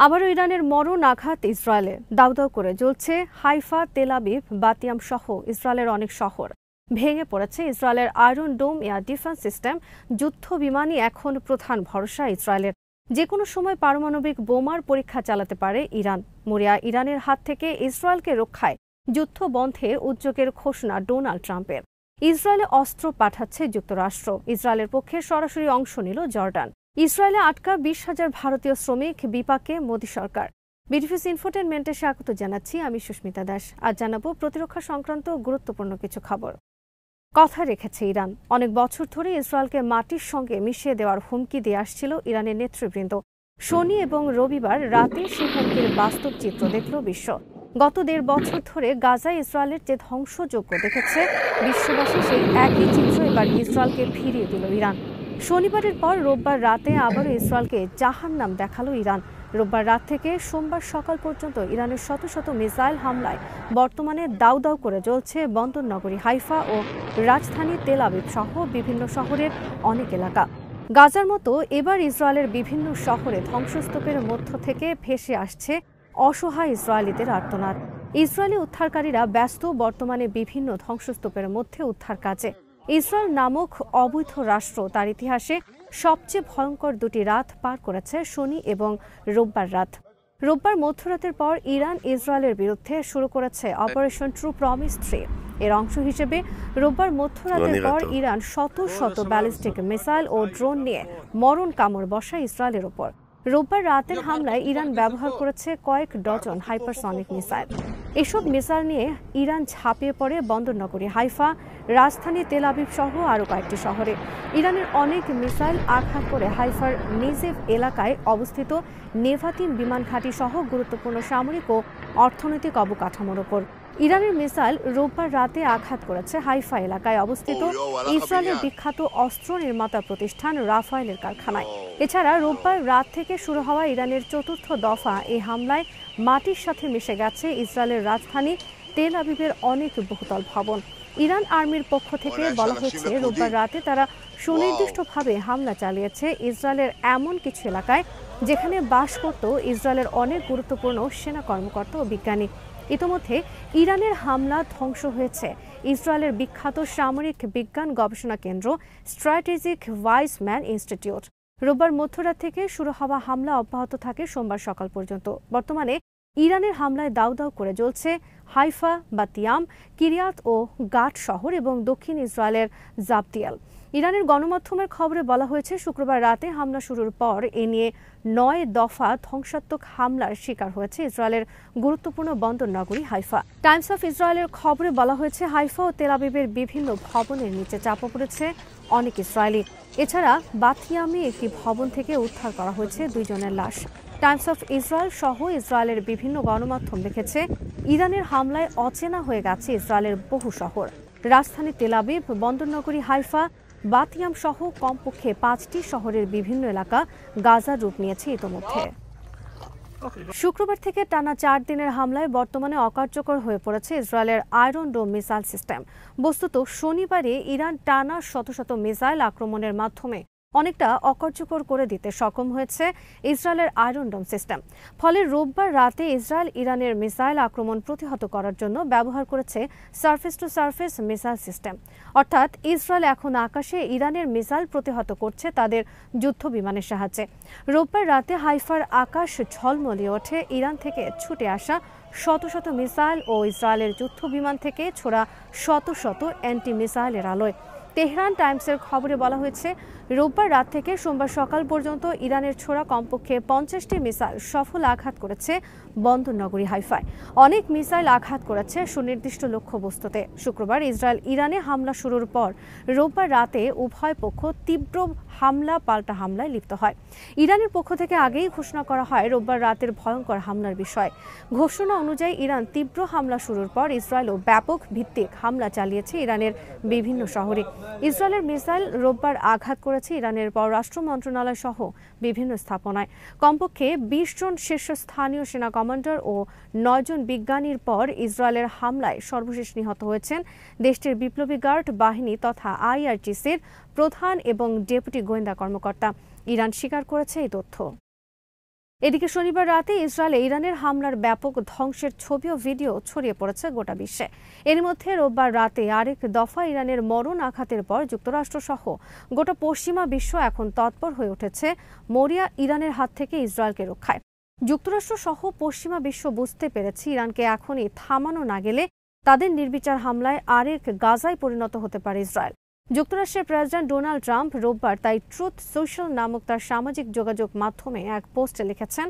আবারও ইরানের মরণ আঘাত ইসরায়েলে। দাউ দাউ করে জ্বলছে হাইফা, তেল আবিব, বাতিয়াম সহ ইসরায়েলের অনেক শহর। ভেঙে পড়েছে ইসরায়েলের আয়রন ডোম এয়ার ডিফেন্স সিস্টেম। যুদ্ধ বিমানই এখন প্রধান ভরসা ইসরায়েলের। যে কোনো সময় পারমাণবিক বোমার পরীক্ষা চালাতে পারে ইরান। মরিয়া ইরানের হাত থেকে ইসরায়েলকে রক্ষায় যুদ্ধ বন্ধের উদ্যোগের ঘোষণা ডোনাল্ড ট্রাম্পের। ইসরায়েলে অস্ত্র পাঠাচ্ছে যুক্তরাষ্ট্র। ইসরায়েলের পক্ষে সরাসরি অংশ নিল জর্ডান। ইসরায়েলে আটকা 20,000 ভারতীয় শ্রমিক বিপাকে মোদী সরকার। বিডিভিস ইনফোটেনমেন্টে স্বাগত জানাচ্ছি, আমি সুস্মিতা দাস। আজ জানাবো প্রতিরক্ষা সংক্রান্ত গুরুত্বপূর্ণ কিছু খবর। কথা রেখেছে ইরান। অনেক বছর ধরে ইসরায়েলকে মাটির সঙ্গে মিশিয়ে দেওয়ার হুমকি দিয়ে আসছিল ইরানের নেতৃবৃন্দ। শনি এবং রবিবার রাতে সেই হুমকির বাস্তব চিত্র দেখল বিশ্ব। গত 1.5 বছর ধরে গাজায় ইসরায়েলের যে ধ্বংসযজ্ঞ দেখেছে বিশ্ববাসী, সেই একই চিত্র এবার ইসরায়েলকে ফিরিয়ে দিল ইরান। শনিবারের পর রোববার রাতে আবারও ইসরায়েলকে জাহান্নাম দেখালো ইরান। রোববার রাত থেকে সোমবার সকাল পর্যন্ত ইরানের শত শত মিসাইল হামলায় বর্তমানে দাউ দাউ করে জ্বলছে বন্দরনগরী হাইফা ও রাজধানী তেল আবিব সহ বিভিন্ন শহরের অনেক এলাকা। গাজার মতো এবার ইসরায়েলের বিভিন্ন শহরে ধ্বংসস্তূপের মধ্য থেকে ভেসে আসছে অসহায় ইসরায়েলিদের আর্তনাদ। ইসরায়েলি উদ্ধারকারীরা ব্যস্ত বর্তমানে বিভিন্ন ধ্বংসস্তূপের মধ্যে উদ্ধার কাজে। ইসরায়েল নামক অবৈধ রাষ্ট্র তার ইতিহাসে সবচেয়ে ভয়ঙ্কর 2টি রাত পার করেছে শনি এবং রোববার রাত। রোববার মধ্যরাতের পর ইরান ইসরায়েলের বিরুদ্ধে শুরু করেছে অপারেশন ট্রু প্রমিস 3। এর অংশ হিসেবে রোববার মধ্যরাতের পর ইরান শত শত ব্যালিস্টিক মিসাইল ও ড্রোন নিয়ে মরণ কামড় বসায় ইসরায়েলের ওপর। রোববার রাতের হামলায় ইরান ব্যবহার করেছে কয়েক ডজন হাইপারসনিক মিসাইল। এসব মিসাইল নিয়ে ইরান ঝাঁপিয়ে পড়ে বন্দরনগরী হাইফা, রাজধানী তেল আবিব সহ আরও কয়েকটি শহরে। ইরানের অনেক মিসাইল আঘাত করে হাইফার নেজেভ এলাকায় অবস্থিত নেভাতিম বিমান ঘাঁটি সহ গুরুত্বপূর্ণ সামরিক ও অর্থনৈতিক অবকাঠামোর ওপর। ইরানের মিসাইল রোববার রাতে আঘাত করেছে হাইফা এলাকায় অবস্থিত ইসরায়েলের বিখ্যাত অস্ত্র নির্মাতা প্রতিষ্ঠান রাফায়েলের কারখানায়। এছাড়া রোববার রাত থেকে শুরু হওয়া ইরানের 4র্থ দফা এই হামলায় মাটির সাথে মিশে গেছে ইসরায়েলের রাজধানী তেল আবিবের অনেক বহুতল ভবন। ইরান আর্মির পক্ষ থেকে বলা হয়েছে রোববার রাতে তারা সুনির্দিষ্টভাবে হামলা চালিয়েছে ইসরায়েলের এমন কিছু এলাকায় যেখানে বাস করত ইসরায়েলের অনেক গুরুত্বপূর্ণ সেনা কর্মকর্তা ও বিজ্ঞানী। ইতোমধ্যে ইরানের হামলা ধ্বংস হয়েছে ইসরায়েলের বিখ্যাত সামরিক বিজ্ঞান গবেষণা কেন্দ্র স্ট্র্যাটেজিক ভাইসম্যান ইনস্টিটিউট। রোববার মধ্যরাত থেকে শুরু হওয়া হামলা অব্যাহত থাকে সোমবার সকাল পর্যন্ত। বর্তমানে ইরানের হামলায় দাউ দাউ করে জ্বলছে হাইফা, বাতিয়াম, কিরিয়াত ও গাট শহর এবং দক্ষিণ ইসরায়েলের জাবতিয়াল। ইরানের গণমাধ্যমের খবরে বলা হয়েছে শুক্রবার রাতে হামলা শুরুর পর এ নিয়ে 9 দফা ধ্বংসাত্মক হামলার শিকার হয়েছে ইসরায়েলের গুরুত্বপূর্ণ বন্দরনগরী হাইফা। টাইমস অফ ইসরায়েলের খবরে বলা হয়েছে হাইফা ও তেল আবিবের বিভিন্ন ভবনের নিচে চাপা পড়েছে অনেক ইসরায়েলি। এছাড়া বাতিয়ামে একটি ভবন থেকে উদ্ধার করা হয়েছে 2 জনের লাশ। টাইমস অফ ইসরায়েল সহ ইসরায়েলের বিভিন্ন গণমাধ্যম লিখেছে ইরানের হামলায় অচেনা হয়ে গেছে ইসরায়েলের বহু শহর। রাজধানী তেল আবিব, বন্দরনগরী হাইফা, বাতিয়াম সহ কমপক্ষে 5টি শহরের বিভিন্ন এলাকা গাজার রূপ নিয়েছে ইতোমধ্যে। শুক্রবার থেকে টানা 4 দিনের হামলায় বর্তমানে অকার্যকর হয়ে পড়েছে ইসরায়েলের আয়রন ডোম মিসাইল সিস্টেম। বস্তুত শনিবারে ইরান টানা শত শত মিসাইল আক্রমণের মাধ্যমে অনেকটা অকার্যকর করে দিতে সক্ষম হয়েছে ইসরায়েলের আয়রন ডোম সিস্টেম। ফলে রোববার রাতে ইসরায়েল ইরানের মিসাইল আক্রমণ প্রতিহত করার জন্য ব্যবহার করেছে surface two surface missile system. অর্থাৎ ইসরায়েল এখন আকাশে ইরানের মিসাইল প্রতিহত করছে তাদের যুদ্ধ বিমানের সাহায্যে। রোববার রাতে হাইফার আকাশ ঝলমলিয়ে ওঠে ইরান থেকে ছুটে আসা শত শত মিসাইল ও ইসরায়েলের যুদ্ধ বিমান থেকে ছোড়া শত শত অ্যান্টি মিসাইলের আলোয়। তেহরান টাইমসের খবরে বলা হয়েছে রোববার রাত থেকে সোমবার সকাল পর্যন্ত ইরানের ছোড়া কমপক্ষে 50টি মিসাইল সফল আঘাত করেছে বন্দরনগরী হাইফায়। অনেক মিসাইল আঘাত করেছে সুনির্দিষ্ট লক্ষ্যবস্তুতে। শুক্রবার ইসরায়েল ইরানে হামলা শুরুর পর রোববার রাতে উভয় পক্ষ তীব্র হামলা পাল্টা হামলায় লিপ্ত হয়। ইরানের পক্ষ থেকে আগেই ঘোষণা করা হয় রোববার রাতের ভয়ঙ্কর হামলার বিষয়। ঘোষণা অনুযায়ী ইরান তীব্র হামলা শুরুর পর ইসরায়েলও ব্যাপক ভিত্তিক হামলা চালিয়েছে ইরানের বিভিন্ন শহরে। ইসরায়েলের মিসাইল রোববার আঘাত করেছে ইরানের পররাষ্ট্র মন্ত্রণালয় সহ বিভিন্ন স্থাপনায়। কমপক্ষে 20 জন শীর্ষস্থানীয় সেনা কমান্ডার ও 9 জন বিজ্ঞানীর পর ইসরায়েলের হামলায় সর্বশেষ নিহত হয়েছেন দেশটির বিপ্লবী গার্ড বাহিনী তথা IRGCর প্রধান এবং ডেপুটি গোয়েন্দা কর্মকর্তা। ইরান স্বীকার করেছে এই তথ্য। এদিকে শনিবার রাতে ইসরায়েলে ইরানের হামলার ব্যাপক ধ্বংসের ছবি ও ভিডিও ছড়িয়ে পড়েছে গোটা বিশ্বে। এর মধ্যে রোববার রাতে আরেক দফা ইরানের মরণ আঘাতের পর যুক্তরাষ্ট্রসহ গোটা পশ্চিমা বিশ্ব এখন তৎপর হয়ে উঠেছে মরিয়া ইরানের হাত থেকে ইসরায়েলকে রক্ষায়। যুক্তরাষ্ট্র সহ পশ্চিমা বিশ্ব বুঝতে পেরেছে ইরানকে এখনই থামানো না গেলে তাদের নির্বিচার হামলায় আরেক গাজায় পরিণত হতে পারে ইসরায়েল। যুক্তরাষ্ট্রের প্রেসিডেন্ট ডোনাল্ড ট্রাম্প রোববার তাই ট্রুথ সোশ্যাল নামক তার সামাজিক যোগাযোগ মাধ্যমে এক পোস্টে লিখেছেন,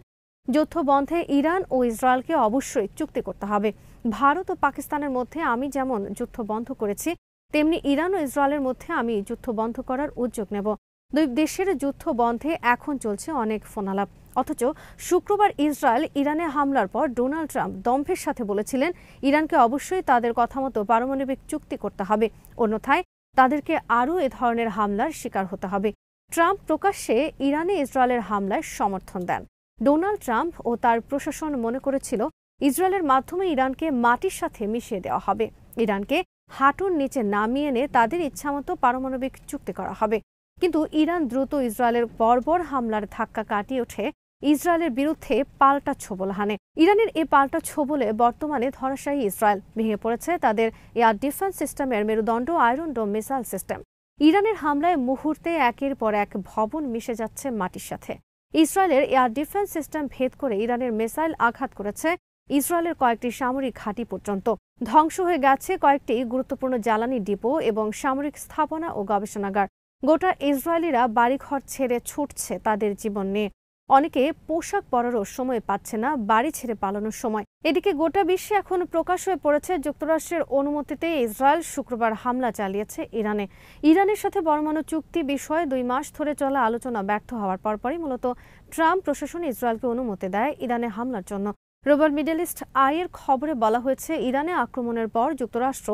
যুদ্ধবন্ধে ইরান ও ইসরায়েলকে অবশ্যই চুক্তি করতে হবে। ভারত ও পাকিস্তানের মধ্যে আমি যেমন যুদ্ধ বন্ধ করেছি, তেমনি ইরান ও ইসরায়েলের মধ্যে আমি যুদ্ধ বন্ধ করার উদ্যোগ নেব। দুই দেশের যুদ্ধ বন্ধে এখন চলছে অনেক ফোনালাপ। অথচ শুক্রবার ইসরায়েল ইরানে হামলার পর ডোনাল্ড ট্রাম্প দম্ভের সাথে বলেছিলেন ইরানকে অবশ্যই তাদের কথা মতো পারমাণবিক চুক্তি করতে হবে, অন্যথায় তাদেরকে আরও এ ধরনের হামলার শিকার হতে হবে। ট্রাম্প প্রকাশ্যে ইরানে ইসরায়েলের হামলায় সমর্থন দেন। ডোনাল্ড ট্রাম্প ও তার প্রশাসন মনে করেছিল ইসরায়েলের মাধ্যমে ইরানকে মাটির সাথে মিশিয়ে দেওয়া হবে, ইরানকে হাঁটুর নিচে নামিয়ে এনে তাদের ইচ্ছামতো পারমাণবিক চুক্তি করা হবে। কিন্তু ইরান দ্রুত ইসরায়েলের বর্বর হামলার ধাক্কা কাটিয়ে ওঠে ইসরায়েলের বিরুদ্ধে পাল্টা ছোবল হানে। ইরানের এই পাল্টা ছোবলে বর্তমানে ধরাশায়ী ইসরায়েল। ভেঙে পড়েছে তাদের এয়ার ডিফেন্স সিস্টেমের মেরুদণ্ড আয়রন ডোম মিসাইল সিস্টেম। ইরানের হামলায় মুহূর্তে একের পর এক ভবন মিশে যাচ্ছে মাটির সাথে। ইসরায়েলের এয়ার ডিফেন্স সিস্টেম ভেদ করে ইরানের মিসাইল আঘাত করেছে ইসরায়েলের কয়েকটি সামরিক ঘাঁটি পর্যন্ত। ধ্বংস হয়ে গেছে কয়েকটি গুরুত্বপূর্ণ জ্বালানি ডিপো এবং সামরিক স্থাপনা ও গবেষণাগার। গোটা ইসরায়েলিরা বাড়িঘর ছেড়ে ছুটছে তাদের জীবন নিয়ে। অনেকে পোশাক পরারও সময় পাচ্ছে না বাড়ি ছেড়ে পালানোর সময়। এদিকে গোটা বিশ্বে এখন প্রকাশ হয়ে পড়েছে যুক্তরাষ্ট্রের অনুমতিতে ইসরায়েল শুক্রবার হামলা চালিয়েছে ইরানে। ইরানের সাথে পরমাণু চুক্তি বিষয়ে 2 মাস ধরে চলা আলোচনা ব্যর্থ হওয়ার পরপরই মূলত ট্রাম্প প্রশাসন ইসরায়েলকে অনুমতি দেয় ইরানে হামলার জন্য। রোববার মিডল ইস্ট আইয়ের খবরে বলা হয়েছে, ইরানে আক্রমণের পর যুক্তরাষ্ট্র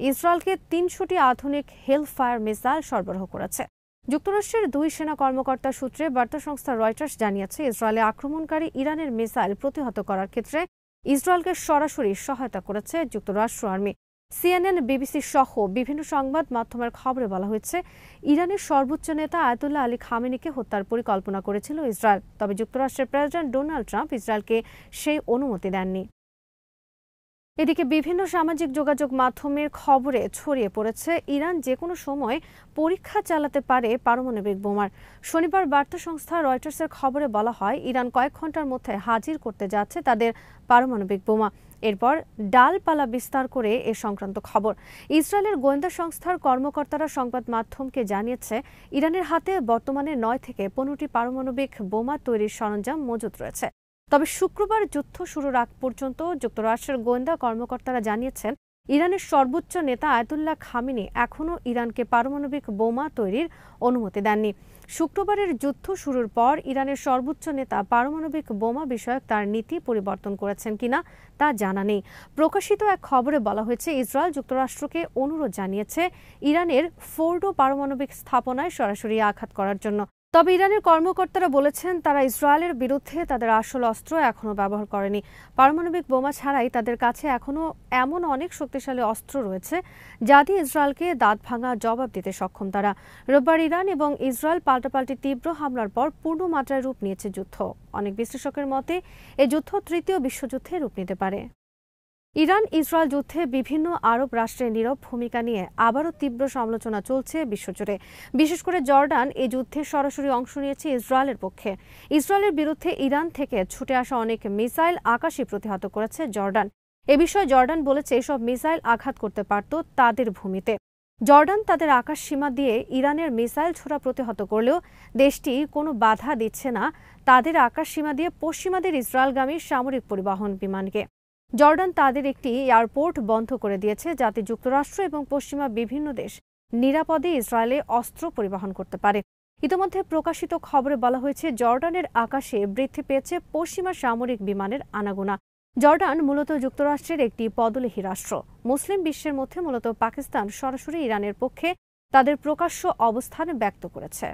ইসরায়েলকে 300টি আধুনিক হেলফায়ার মিসাইল সরবরাহ করেছে। যুক্তরাষ্ট্রের 2 সেনা কর্মকর্তার সূত্রে বার্তা সংস্থা রয়টার্স জানিয়েছে, ইসরায়েলে আক্রমণকারী ইরানের মিসাইল প্রতিহত করার ক্ষেত্রে ইসরায়েলকে সরাসরি সহায়তা করেছে যুক্তরাষ্ট্র আর্মি। সিএনএন, বিবিসি সহ বিভিন্ন সংবাদ মাধ্যমের খবরে বলা হয়েছে, ইরানের সর্বোচ্চ নেতা আয়াতুল্লাহ আলী খামেনিকে হত্যার পরিকল্পনা করেছিল ইসরায়েল। তবে যুক্তরাষ্ট্রের প্রেসিডেন্ট ডোনাল্ড ট্রাম্প ইসরায়েলকে সেই অনুমতি দেননি। এদিকে বিভিন্ন সামাজিক যোগাযোগ মাধ্যমের খবরে ছড়িয়ে পড়েছে ইরান যে কোনো সময় পরীক্ষা চালাতে পারে পারমাণবিক বোমার। শনিবার বার্তা সংস্থা রয়টার্সের খবরে বলা হয়, ইরান কয়েক ঘন্টার মধ্যে হাজির করতে যাচ্ছে তাদের পারমাণবিক বোমা। এরপর ডালপালা বিস্তার করে এ সংক্রান্ত খবর। ইসরায়েলের গোয়েন্দা সংস্থার কর্মকর্তারা সংবাদ মাধ্যমকে জানিয়েছে, ইরানের হাতে বর্তমানে 9 থেকে 15টি পারমাণবিক বোমা তৈরির সরঞ্জাম মজুত রয়েছে। তবে শুক্রবার যুদ্ধ শুরুর আগ পর্যন্ত যুক্তরাষ্ট্রের গোয়েন্দা কর্মকর্তারা জানিয়েছেন, ইরানের সর্বোচ্চ নেতা আয়াতুল্লাহ খামেনি এখনও ইরানকে পারমাণবিক বোমা তৈরির অনুমতি দেননি। শুক্রবারের যুদ্ধ শুরুর পর ইরানের সর্বোচ্চ নেতা পারমাণবিক বোমা বিষয়ক তার নীতি পরিবর্তন করেছেন কিনা তা জানা নেই। প্রকাশিত এক খবরে বলা হয়েছে, ইসরায়েল যুক্তরাষ্ট্রকে অনুরোধ জানিয়েছে ইরানের ফোর্ডো পারমাণবিক স্থাপনায় সরাসরি আঘাত করার জন্য। তবে ইরানের কর্মকর্তারা বলেছেন, তারা ইসরায়েলের বিরুদ্ধে তাদের আসল অস্ত্র এখনও ব্যবহার করেনি। পারমাণবিক বোমা ছাড়াই তাদের কাছে এখনও এমন অনেক শক্তিশালী অস্ত্র রয়েছে যা দিয়ে ইসরায়েলকে দাঁত ভাঙা জবাব দিতে সক্ষম তারা। রোববার ইরান এবং ইসরায়েল পাল্টাপাল্টি তীব্র হামলার পর পূর্ণমাত্রায় রূপ নিয়েছে যুদ্ধ। অনেক বিশ্লেষকের মতে এই যুদ্ধ তৃতীয় বিশ্বযুদ্ধে রূপ নিতে পারে। ইরান ইসরায়েল যুদ্ধে বিভিন্ন আরব রাষ্ট্রের নীরব ভূমিকা নিয়ে আবারও তীব্র সমালোচনা চলছে বিশ্বজুড়ে। বিশেষ করে জর্ডান এই যুদ্ধে সরাসরি অংশ নিয়েছে ইসরায়েলের পক্ষে। ইসরায়েলের বিরুদ্ধে ইরান থেকে ছুটে আসা অনেক মিসাইল আকাশে প্রতিহত করেছে জর্ডান। এ বিষয়ে জর্ডান বলেছে, এসব মিসাইল আঘাত করতে পারত তাদের ভূমিতে। জর্ডান তাদের আকাশ সীমা দিয়ে ইরানের মিসাইল ছোড়া প্রতিহত করলেও দেশটি কোনো বাধা দিচ্ছে না তাদের আকাশ সীমা দিয়ে পশ্চিমাদের ইসরায়েলগামী সামরিক পরিবহন বিমানকে। জর্ডান তাদের একটি এয়ারপোর্ট বন্ধ করে দিয়েছে যাতে যুক্তরাষ্ট্র এবং পশ্চিমা বিভিন্ন দেশ নিরাপদে ইসরায়েলে অস্ত্র পরিবহন করতে পারে। ইতিমধ্যে প্রকাশিত খবরে বলা হয়েছে, জর্ডানের আকাশে বৃদ্ধি পেয়েছে পশ্চিমা সামরিক বিমানের আনাগোনা। জর্ডান মূলত যুক্তরাষ্ট্রের একটি পদলেহী রাষ্ট্র। মুসলিম বিশ্বের মধ্যে মূলত পাকিস্তান সরাসরি ইরানের পক্ষে তাদের প্রকাশ্য অবস্থান ব্যক্ত করেছে।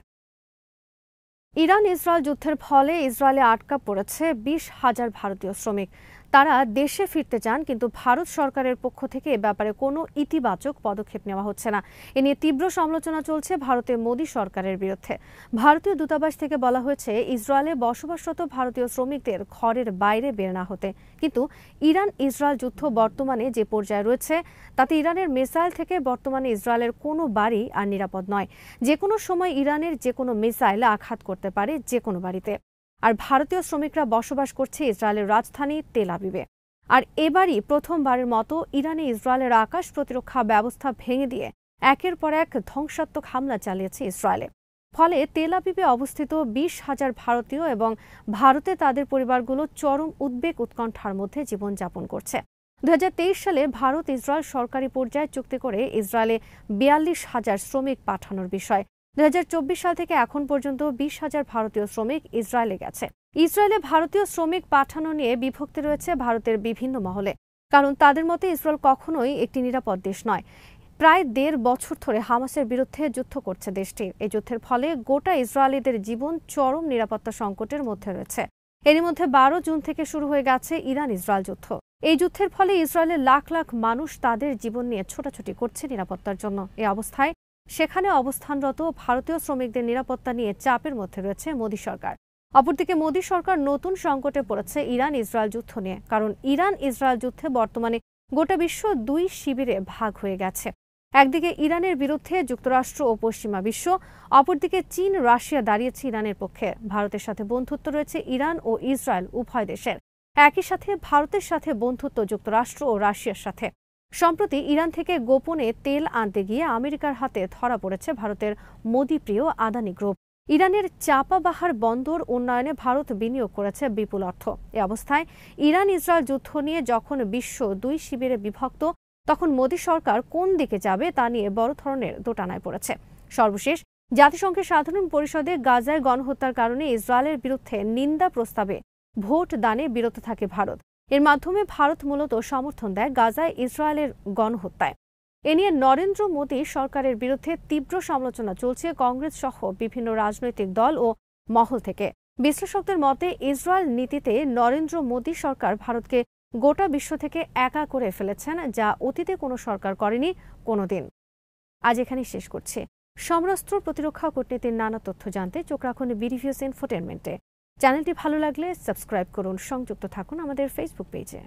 ইরান ইসরায়েল যুদ্ধের ফলে ইসরায়েলে আটকা পড়েছে 20,000 ভারতীয় শ্রমিক। তারা দেশে ফিরতে চান, কিন্তু ভারত সরকারের পক্ষ থেকে এ ব্যাপারে কোনো ইতিবাচক পদক্ষেপ নেওয়া হচ্ছে না। এ নিয়ে তীব্র সমালোচনা চলছে ভারতের মোদী সরকারের বিরুদ্ধে। ভারতীয় দূতাবাস থেকে বলা হয়েছে ইসরায়েলে বসবাসরত ভারতীয় শ্রমিকদের ঘরের বাইরে বের না হতে। কিন্তু ইরান ইসরায়েল যুদ্ধ বর্তমানে যে পর্যায়ে রয়েছে তাতে ইরানের মিসাইল থেকে বর্তমানে ইসরায়েলের কোনো বাড়ি আর নিরাপদ নয়। যে কোনো সময় ইরানের যে কোনো মিসাইল আঘাত করতে পারে যে কোনো বাড়িতে। আর ভারতীয় শ্রমিকরা বসবাস করছে ইসরায়েলের রাজধানী তেল আবিবে। আর এবারই প্রথমবারের মতো ইরানে ইসরায়েলের আকাশ প্রতিরক্ষা ব্যবস্থা ভেঙে দিয়ে একের পর এক ধ্বংসাত্মক হামলা চালিয়েছে ইসরায়েলে। ফলে তেল আবিবে অবস্থিত 20,000 ভারতীয় এবং ভারতে তাদের পরিবারগুলো চরম উদ্বেগ উৎকণ্ঠার মধ্যে জীবনযাপন করছে। 2023 সালে ভারত ইসরায়েল সরকারি পর্যায়ে চুক্তি করে ইসরায়েলে 42,000 শ্রমিক পাঠানোর বিষয়। 2024 সাল থেকে এখন পর্যন্ত 20,000 ভারতীয় শ্রমিক ইসরায়েলে গেছে। ইসরায়েলে ভারতীয় শ্রমিক পাঠানো নিয়ে বিভক্তি রয়েছে ভারতের বিভিন্ন মহলে। কারণ তাদের মতে ইসরায়েল কখনোই একটি নিরাপদ দেশ নয়। প্রায় 1.5 বছর ধরে হামাসের বিরুদ্ধে যুদ্ধ করছে দেশটি। এই যুদ্ধের ফলে গোটা ইসরায়েলিদের জীবন চরম নিরাপত্তা সংকটের মধ্যে রয়েছে। এরই মধ্যে 12 জুন থেকে শুরু হয়ে গেছে ইরান ইসরায়েল যুদ্ধ। এই যুদ্ধের ফলে ইসরায়েলের লাখ লাখ মানুষ তাদের জীবন নিয়ে ছোটাছুটি করছে নিরাপত্তার জন্য। এই অবস্থায় সেখানে অবস্থানরত ভারতীয় শ্রমিকদের নিরাপত্তা নিয়ে চাপের মধ্যে রয়েছে মোদী সরকার। অপরদিকে মোদী সরকার নতুন সংকটে পড়েছে ইরান ইসরায়েল যুদ্ধ নিয়ে। কারণ ইরান ইসরায়েল যুদ্ধে বর্তমানে গোটা বিশ্ব 2 শিবিরে ভাগ হয়ে গেছে। একদিকে ইরানের বিরুদ্ধে যুক্তরাষ্ট্র ও পশ্চিমা বিশ্ব, অপরদিকে চীন রাশিয়া দাঁড়িয়েছে ইরানের পক্ষে। ভারতের সাথে বন্ধুত্ব রয়েছে ইরান ও ইসরায়েল উভয় দেশের। একই সাথে ভারতের সাথে বন্ধুত্ব যুক্তরাষ্ট্র ও রাশিয়ার সাথে। সম্প্রতি ইরান থেকে গোপনে তেল আনতে গিয়ে আমেরিকার হাতে ধরা পড়েছে ভারতের মোদীপ্রিয় আদানি গ্রুপ। ইরানের চাপাবাহার বন্দর উন্নয়নে ভারত বিনিয়োগ করেছে বিপুল অর্থ। এ অবস্থায় ইরান ইসরায়েল যুদ্ধ নিয়ে যখন বিশ্ব 2 শিবিরে বিভক্ত, তখন মোদী সরকার কোন দিকে যাবে তা নিয়ে বড় ধরনের দোটানায় পড়েছে। সর্বশেষ জাতিসংঘের সাধারণ পরিষদে গাজায় গণহত্যার কারণে ইসরায়েলের বিরুদ্ধে নিন্দা প্রস্তাবে ভোট দানে বিরত থাকে ভারত। এর মাধ্যমে ভারত মূলত সমর্থন দেয় গাজায় ইসরায়েলের গণহত্যায়। এ নিয়ে নরেন্দ্র মোদী সরকারের বিরুদ্ধে তীব্র সমালোচনা চলছে কংগ্রেস সহ বিভিন্ন রাজনৈতিক দল ও মহল থেকে। বিশ্লেষকদের মতে ইসরায়েল নীতিতে নরেন্দ্র মোদী সরকার ভারতকে গোটা বিশ্ব থেকে একা করে ফেলেছেন, যা অতীতে কোনো সরকার করেনি কোনোদিন। আজ এখানেই শেষ করছি। সমরাস্ত্র প্রতিরক্ষা কূটনীতির নানা তথ্য জানতে চোখ রাখুন বিডিভিউজ ইনফোটেনমেন্টে। চ্যানেলটি ভালো লাগলে সাবস্ক্রাইব করুন, সংযুক্ত থাকুন আমাদের ফেসবুক পেজে।